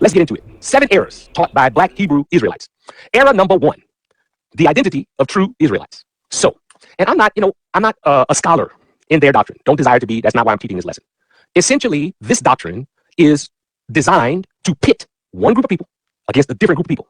Let's get into it. 7 errors taught by black Hebrew Israelites. Error number 1, the identity of true Israelites. So, and I'm not a scholar in their doctrine. Don't desire to be. That's not why I'm teaching this lesson. Essentially, this doctrine is designed to pit one group of people against a different group of people.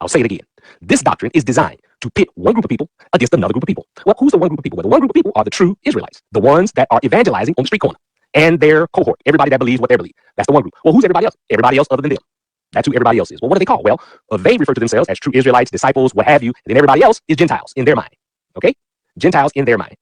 I'll say it again. This doctrine is designed to pit one group of people against another group of people. Well, who's the one group of people? Well, the one group of people are the true Israelites, the ones that are evangelizing on the street corner, and their cohort, everybody that believes what they believe. That's the one group. Well, who's everybody else? Everybody else other than them. That's who everybody else is. Well, what are they called? Well, they refer to themselves as true Israelites, disciples, what have you, and then everybody else is Gentiles in their mind. Okay? Gentiles in their mind.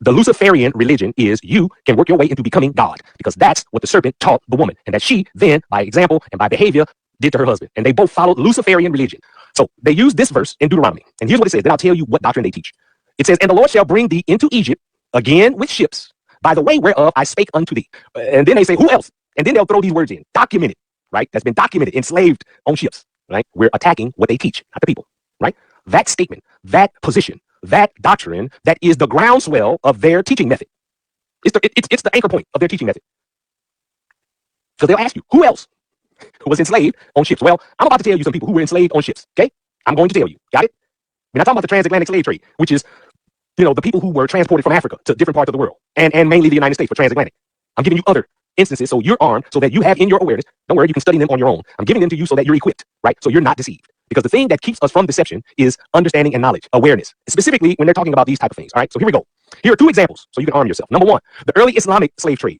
The Luciferian religion is you can work your way into becoming God, because that's what the serpent taught the woman, and that she then, by example and by behavior, did to her husband. And they both followed Luciferian religion. So they use this verse in Deuteronomy. And here's what it says. Then I'll tell you what doctrine they teach. It says, and the Lord shall bring thee into Egypt again with ships, by the way whereof I spake unto thee. And then they say, who else? And then they'll throw these words in. Documented, right? That's been documented, enslaved on ships, right? We're attacking what they teach, not the people, right? That statement, that position, that doctrine, that is the groundswell of their teaching method. It's the anchor point of their teaching method. So they'll ask you, who else was enslaved on ships? Well, I'm about to tell you some people who were enslaved on ships, okay? I'm going to tell you. Got it? We're not talking about the transatlantic slave trade, which is, the people who were transported from Africa to different parts of the world, and mainly the United States for transatlantic. I'm giving you other instances so you're armed, so that you have in your awareness. Don't worry, you can study them on your own. I'm giving them to you so that you're equipped, right? So you're not deceived. Because the thing that keeps us from deception is understanding and knowledge, awareness, specifically when they're talking about these type of things. All right, so here we go. Here are 2 examples so you can arm yourself. Number 1, the early Islamic slave trade.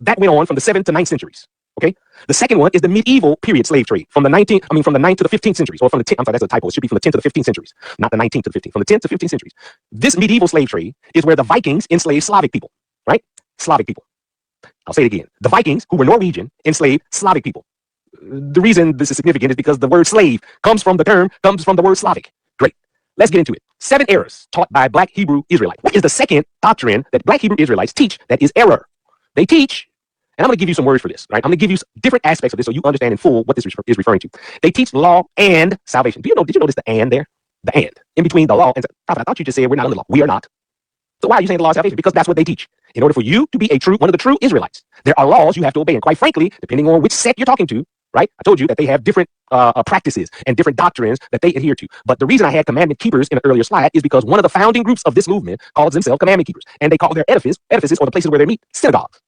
That went on from the 7th to 9th centuries. Okay. The second one is the medieval period slave trade from the 9th to the 15th centuries, or from the 10th. I'm sorry, that's a typo. It should be from the 10th to the 15th centuries, not the 19th to the 15th. From the 10th to 15th centuries. This medieval slave trade is where the Vikings enslaved Slavic people, right? Slavic people. I'll say it again. The Vikings, who were Norwegian, enslaved Slavic people. The reason this is significant is because the word slave comes from the word Slavic. Great. Let's get into it. 7 errors taught by black Hebrew Israelites. What is the second doctrine that black Hebrew Israelites teach that is error? They teach, and I'm going to give you some words for this, right? I'm going to give you different aspects of this so you understand in full what this is referring to. They teach law and salvation. Did you notice the and there? The and. In between the law and prophet. I thought you just said we're not under law. We are not. So why are you saying the law of salvation? Because that's what they teach. In order for you to be one of the true Israelites, there are laws you have to obey. And quite frankly, depending on which sect you're talking to, right? I told you that they have different practices and different doctrines that they adhere to. But the reason I had commandment keepers in an earlier slide is because one of the founding groups of this movement calls themselves commandment keepers. And they call their edifices, or the places where they meet, synagogues.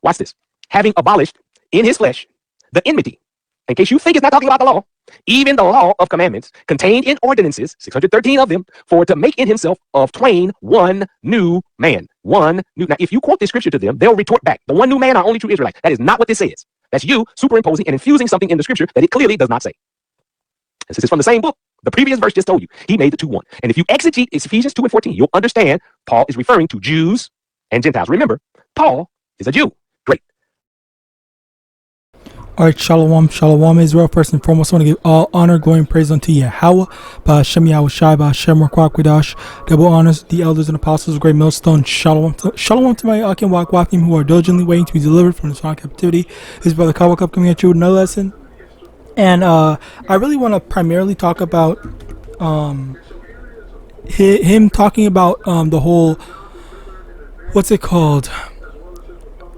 Watch this. Having abolished in his flesh the enmity. In case you think it's not talking about the law, even the law of commandments contained in ordinances, 613 of them, for to make in himself of twain one new man. One new. Now, if you quote this scripture to them, they'll retort back. The one new man are only true Israelites. That is not what this says. That's you superimposing and infusing something in the scripture that it clearly does not say. This is from the same book. The previous verse just told you. He made the 2 one. And if you exegete Ephesians 2 and 14, you'll understand Paul is referring to Jews and Gentiles. Remember, Paul is a Jew. Great. All right, shalom, Israel. First and foremost, I want to give all honor, glory, and praise unto YAHAWAH, by Hashem, Rakwakidash. Double honors the elders and apostles of Great Millstone. Shalom to my Akim Wakwakim who are diligently waiting to be delivered from this captivity. This is Brother Kawakub coming at you with another lesson. And I really want to primarily talk about him talking about the whole, what's it called?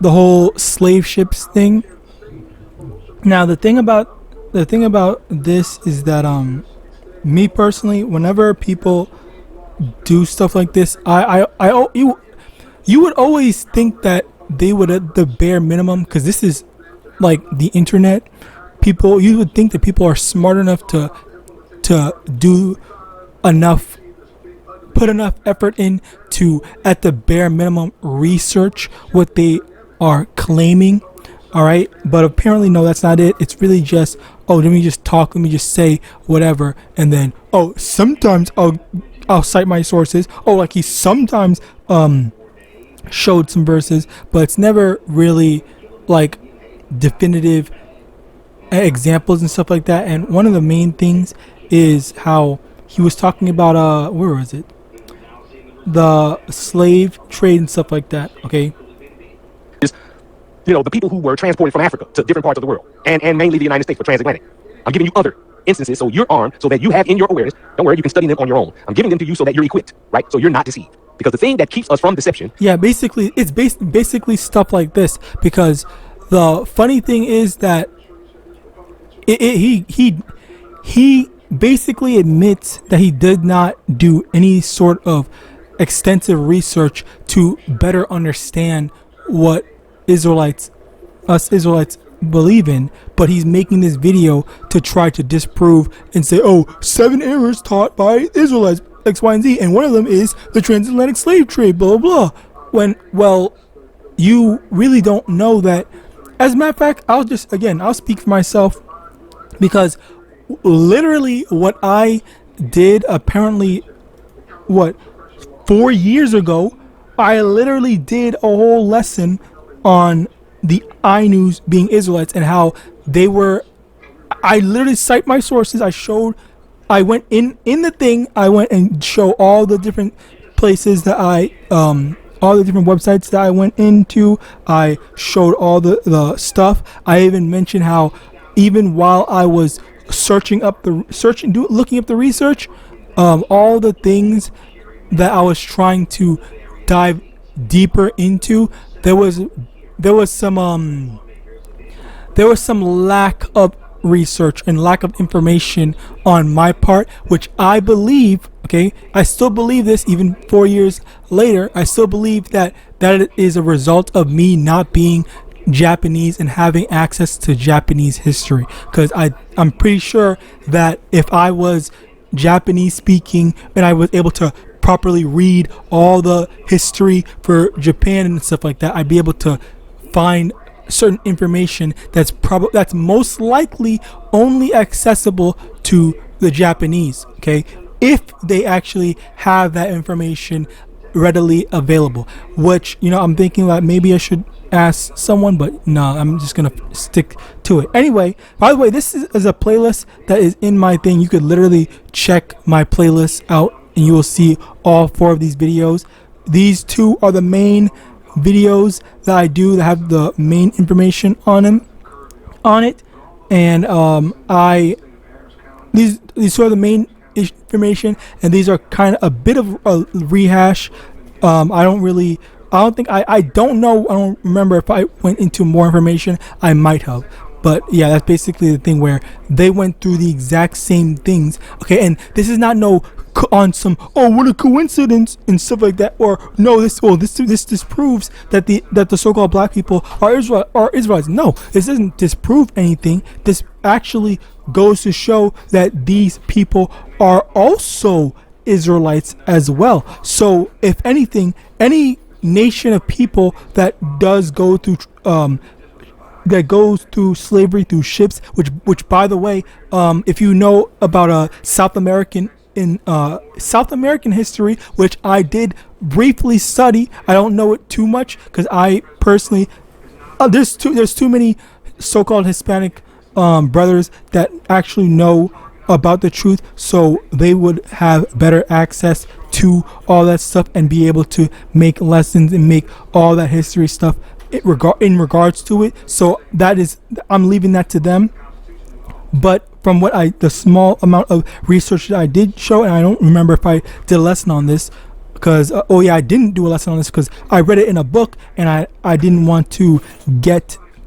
The whole slave ships thing. Now the thing about this is that me personally, whenever people do stuff like this, you would always think that they would at the bare minimum, because this is like the internet, you would think that people are smart enough to do enough, put enough effort in to at the bare minimum research what they are claiming. All right, but apparently no, that's not it. It's really just, let me just talk, let me just say whatever, and then sometimes I'll cite my sources. Like he sometimes showed some verses, but it's never really like definitive examples and stuff like that. And one of the main things is how he was talking about where was it? The slave trade and stuff like that. Okay. The people who were transported from Africa to different parts of the world, and mainly the United States for transatlantic. I'm giving you other instances so you're armed, so that you have in your awareness. Don't worry, you can study them on your own. I'm giving them to you so that you're equipped, right? So you're not deceived. Because the thing that keeps us from deception. Yeah, basically, it's basically stuff like this. Because the funny thing is that He basically admits that he did not do any sort of extensive research to better understand what us Israelites believe in, but he's making this video to try to disprove and say, oh, 7 errors taught by Israelites, X, Y, and Z, and one of them is the transatlantic slave trade, blah, blah, blah. When, well, you really don't know that. As a matter of fact, I'll speak for myself, because literally what I did, apparently, 4 years ago, I literally did a whole lesson on the Ainus being Israelites and how they were. I literally cite my sources. I went in the thing. I went and show all the different places that all the different websites that I went into. I showed all the stuff. I even mentioned how even while I was looking up the research, all the things that I was trying to dive deeper into, there was some lack of research and lack of information on my part, which I believe, okay, I still believe this even 4 years later. I still believe that it is a result of me not being Japanese and having access to Japanese history, because I'm pretty sure that if I was Japanese speaking and I was able to properly read all the history for Japan and stuff like that, I'd be able to find certain information that's most likely only accessible to the Japanese, okay, if they actually have that information readily available, which, I'm thinking that maybe I should ask someone, but no, I'm just gonna stick to it. Anyway, by the way, this is a playlist that is in my thing. You could literally check my playlist out and you will see all 4 of these videos. These 2 are the main videos that I do that have the main information on it, and these 2 are the main information, and these are kind of a bit of a rehash. I don't remember if I went into more information. I might have, but yeah, that's basically the thing where they went through the exact same things. Okay, and this is not on some, oh, what a coincidence and stuff like that, or no, this proves that the so-called black people are Israelites. No, this doesn't disprove anything. This actually goes to show that these people are also Israelites as well. So if anything, any nation of people that does go through that goes through slavery through ships, which by the way, if you know about South American history, which I did briefly study, I don't know it too much because I personally there's too many so-called Hispanic brothers that actually know about the truth, so they would have better access to all that stuff and be able to make lessons and make all that history stuff in regards to it. So I'm leaving that to them. But from the small amount of research that I did show, and I don't remember if I did a lesson on this, because I didn't do a lesson on this because I read it in a book, and I didn't want to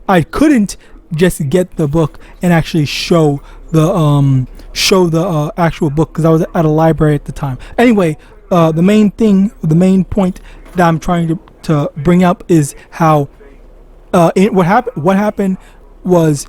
I couldn't just get the book and actually show the actual book because I was at a library at the time. Anyway, the main point that I'm trying to bring up is how what happened was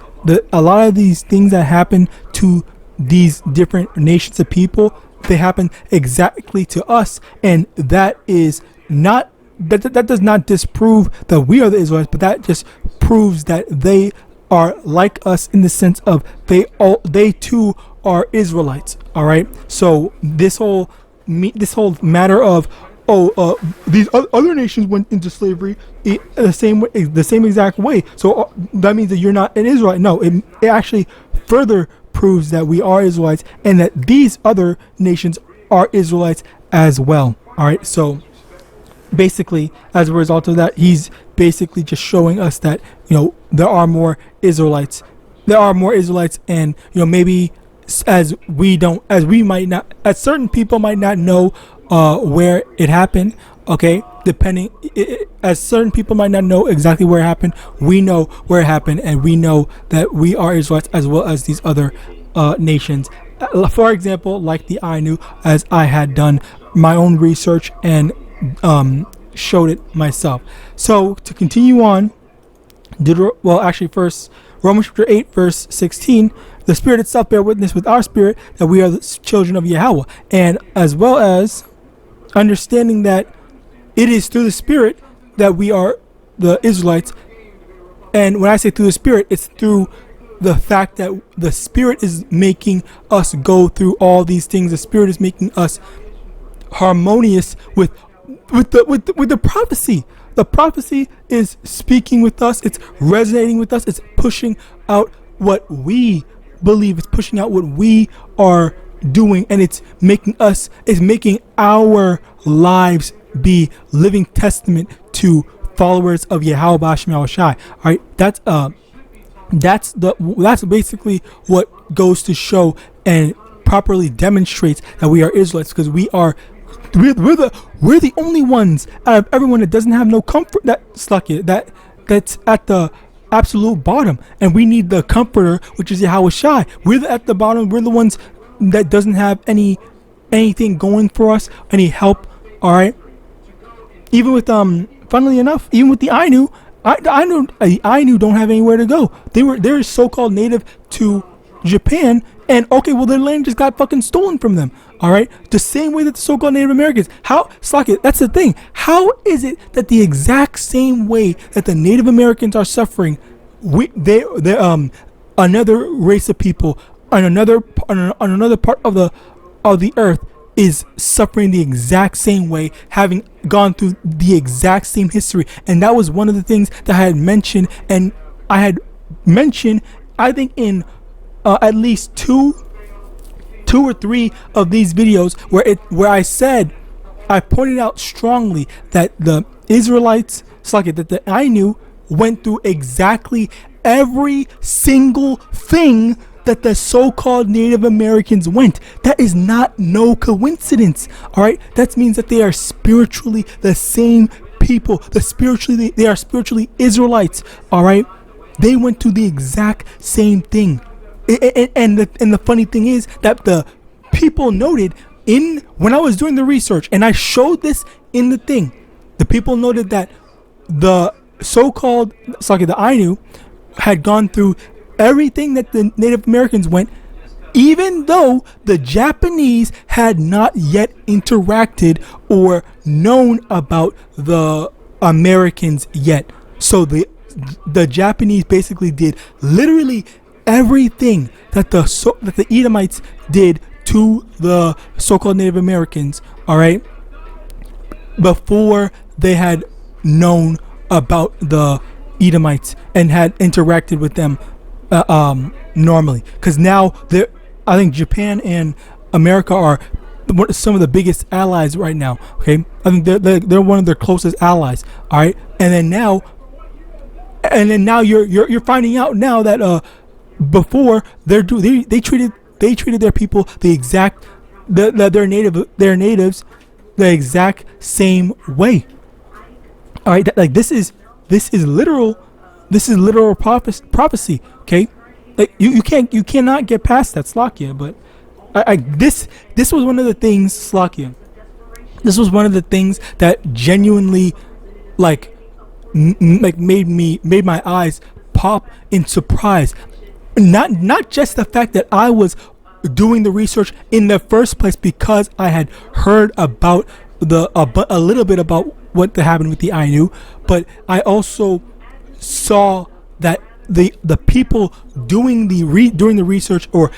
a lot of these things that happen to these different nations of people, they happen exactly to us, and that is not that does not disprove that we are the Israelites, but that just proves that they are like us in the sense of they too are Israelites. All right. So this whole matter of these other nations went into slavery the same exact way. So that means that you're not an Israelite. No, it actually further proves that we are Israelites and that these other nations are Israelites as well. All right. So basically, as a result of that, he's basically just showing us that there are more Israelites. And maybe as certain people might not know where it happened, Okay, depending, as certain people might not know exactly where it happened, we know where it happened, and we know that we are Israelites as well as these other nations. For example, like the Ainu, as I had done my own research and showed it myself. So to continue on, first Romans chapter 8 verse 16, the Spirit itself bear witness with our spirit that we are the children of Yahawa, and as well as understanding that it is through the Spirit that we are the Israelites. And when I say through the Spirit, it's through the fact that the Spirit is making us go through all these things. The Spirit is making us harmonious with the prophecy. The prophecy is speaking with us. It's resonating with us. It's pushing out what we believe. It's pushing out what we are doing, and it's making our lives be living testament to followers of YAHAWAH and His. All right, that's basically what goes to show and properly demonstrates that we are Israelites, because we're the only ones out of everyone that doesn't have no comfort, that's at the absolute bottom, and we need the comforter, which is Yahawashi. We're at the bottom. We're the ones that doesn't have anything going for us, any help. All right. Even with funnily enough, even with the Ainu, Ainu don't have anywhere to go. They're so-called native to Japan, and okay, well, their land just got fucking stolen from them. All right, the same way that the so-called Native Americans. That's the thing. How is it that the exact same way that the Native Americans are suffering, they're another race of people on another part of the earth is suffering the exact same way, having gone through the exact same history? And that was one of the things that I had mentioned, and I had mentioned, I think, in at least two or three of these videos where I pointed out strongly that the Israelites, that the Ainu went through exactly every single thing that the so-called Native Americans went. That is not no coincidence. All right, that means that they are spiritually the same people. They are spiritually Israelites. All right, they went through the exact same thing. And the funny thing is that the people noted when I was doing the research, and I showed this in the thing, the people noted that the so-called the Ainu had gone through everything that the Native Americans went, even though the Japanese had not yet interacted or known about the Americans yet. So the Japanese basically did literally everything that the Edomites did to the so-called Native Americans, all right, before they had known about the Edomites and had interacted with them normally. Because now I think Japan and America are some of the biggest allies right now. Okay, I think they're one of their closest allies. All right, and then now you're finding out now that before they treated their people their natives the exact same way. All right, this is literal prophecy. Okay, like you cannot get past that, Slakia. But this was one of the things, Slakia. This was one of the things that genuinely made my eyes pop in surprise. Not just the fact that I was doing the research in the first place because I had heard about a little bit about what happened with the Ainu, but I also saw that the people doing the research or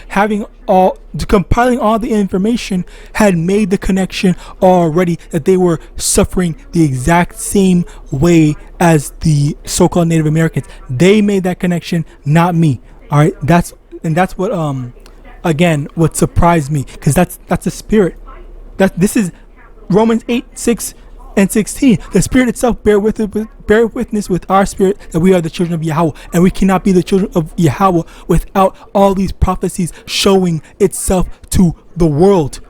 compiling all the information had made the connection already, that they were suffering the exact same way as the so-called Native Americans. They made that connection, not me. All right, that's what again what surprised me, because that's the spirit. This is Romans 8:6 and 16. The Spirit itself bear witness with our spirit that we are the children of Yahweh, and we cannot be the children of Yahweh without all these prophecies showing itself to the world.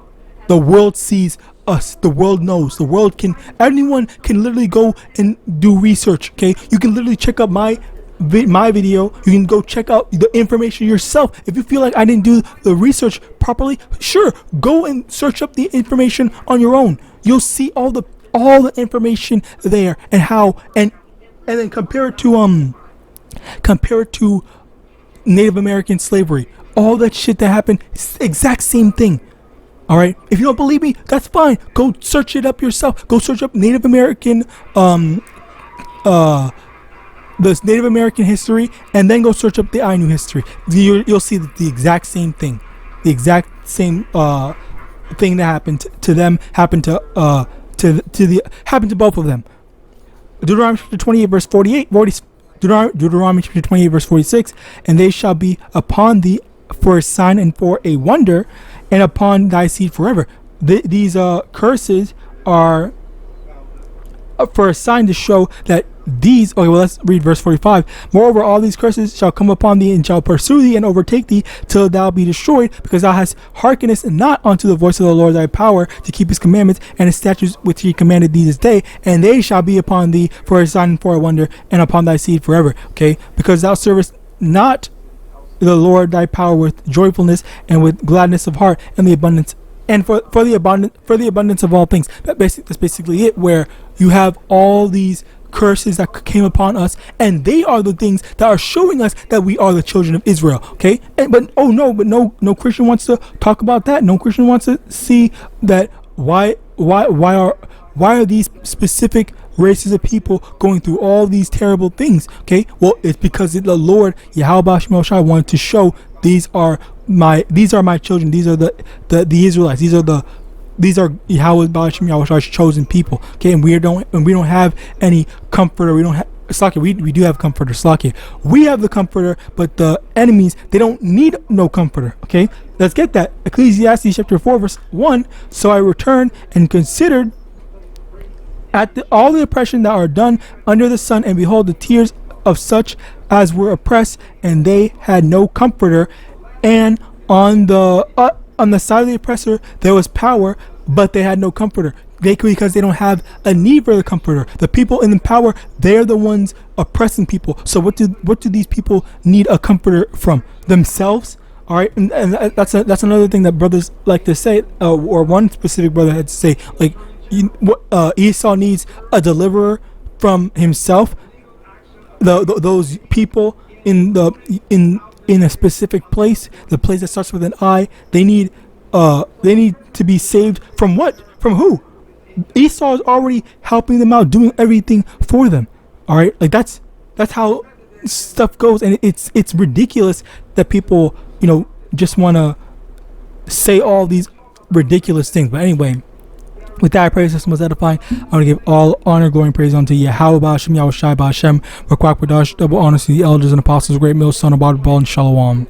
The world sees us. The world knows. The world can. Anyone can literally go and do research. Okay, you can literally check out my video. You can go check out the information yourself. If you feel like I didn't do the research properly, sure, go and search up the information on your own. You'll see all the information there, and how and then compare it to Native American slavery. All that shit that happened, exact same thing. All right. If you don't believe me, that's fine. Go search it up yourself. Go search up Native American the Native American history, and then go search up the Ainu history. You'll see that the exact same thing, the exact same thing that happened to them happened to both of them. Deuteronomy chapter 28 verse 48, Deuteronomy chapter 28 verse 46, and they shall be upon thee for a sign and for a wonder, and upon thy seed forever. These curses are for a sign to show that these. Okay, well, let's read verse 45. Moreover, all these curses shall come upon thee, and shall pursue thee, and overtake thee, till thou be destroyed, because thou hast hearkened not unto the voice of the Lord thy power, to keep his commandments and his statutes which he commanded thee this day. And they shall be upon thee for a sign and for a wonder, and upon thy seed forever. Okay, because thou servest not the Lord thy power with joyfulness and with gladness of heart, and the abundance, and for the abundance of all things. That's basically it, where you have all these curses that came upon us, and they are the things that are showing us that we are the children of Israel. Okay, but no Christian wants to talk about that. No Christian wants to see that why are these specific races of people going through all these terrible things. Okay, well, it's because the Lord YAHAWAH wanted to show these are my children. These are the Israelites. These are YAHAWAH's chosen people. Okay, and we don't have any comforter. We don't have Slakia. We do have comforter. Slakia. We have the comforter, but the enemies, they don't need no comforter. Okay, let's get that. Ecclesiastes chapter 4 verse 1. So I returned and considered at all the oppression that are done under the sun, and behold, the tears of such as were oppressed, and they had no comforter. And on the side of the oppressor there was power, but they had no comforter. Because they don't have a need for the comforter. The people in the power, they're the ones oppressing people. So what do these people need a comforter from? Themselves? All right, and that's another thing that brothers like to say, or one specific brother had to say, like, Esau needs a deliverer from himself. Those people in a specific place, the place that starts with an I, they need to be saved from what? From who? Esau is already helping them out, doing everything for them. All right, like that's how stuff goes, and it's ridiculous that people just want to say all these ridiculous things. But anyway, with that, I pray the system was edifying. I want to give all honor, glory, and praise unto Yahweh, Hashem, Yahawashi, Hashem, Rakwak, double honor to the elders and apostles, great meal, son of Bible, and Shalom.